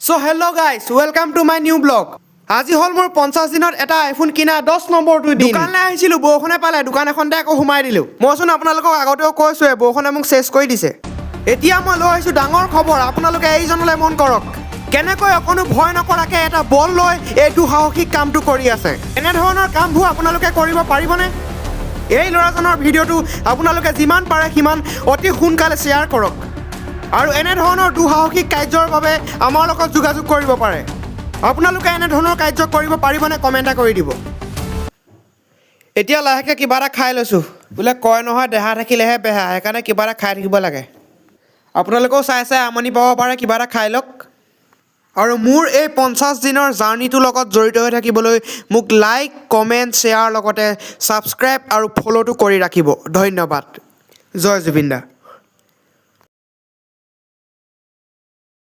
So hello guys, welcome to my new blog. আজি হল মোৰ 50 দিনত এটা আইফোন কিনা 10 নম্বৰটো দিন দোকানলৈ আহিছিলো বৰখনে পালে দোকান এখনতে আকৌ সোমাই দিলো মইচোন আপোনালোকক আগতেও কৈছো বৰখনে মোক চেছ কৰি দিছে এতিয়া মই লৈ আহিছো ডাঙৰ খবৰ আপোনালোকে এইজনলৈ মন কৰক কেনেকৈ অকনো ভয় নকৰাকে এটা বল লৈ এই দুঃসাহসিক কামটো কৰি আছে এনে ধৰণৰ কামবোৰ আপোনালোকে কৰিব পাৰিবনে এই ল'ৰাজনৰ ভিডিঅ'টো আপোনালোকে যিমান পাৰে সিমান অতি সোনকালে শ্বেয়াৰ কৰক আৰু এনে ধৰণৰ দুঃসাহসিক কাৰ্যৰ বাবে আমাৰ লগত যোগাযোগ কৰিব পাৰে আপোনালোকে এনে ধৰণৰ কাৰ্য কৰিব পাৰিবনে কমেণ্ট কৰি দিব এতিয়া লাহেকৈ কিবা এটা খাই লৈছোঁ বোলে কয় নহয় দেহা থাকিলেহে বেহা সেইকাৰণে কিবা এটা খাই থাকিব লাগে আপোনালোকেও চাই আমনি পাব পাৰে কিবা এটা খাই লওক আৰু মোৰ এই 50 দিনৰ জাৰ্নিটোৰ লগত জড়িত হৈ থাকিবলৈ মোক লাইক কমেণ্ট শ্বেয়াৰ লগতে ছাবস্ক্ৰাইব আৰু ফ'ল'টো কৰি ৰাখিব ধন্যবাদ জয় জুবিন দা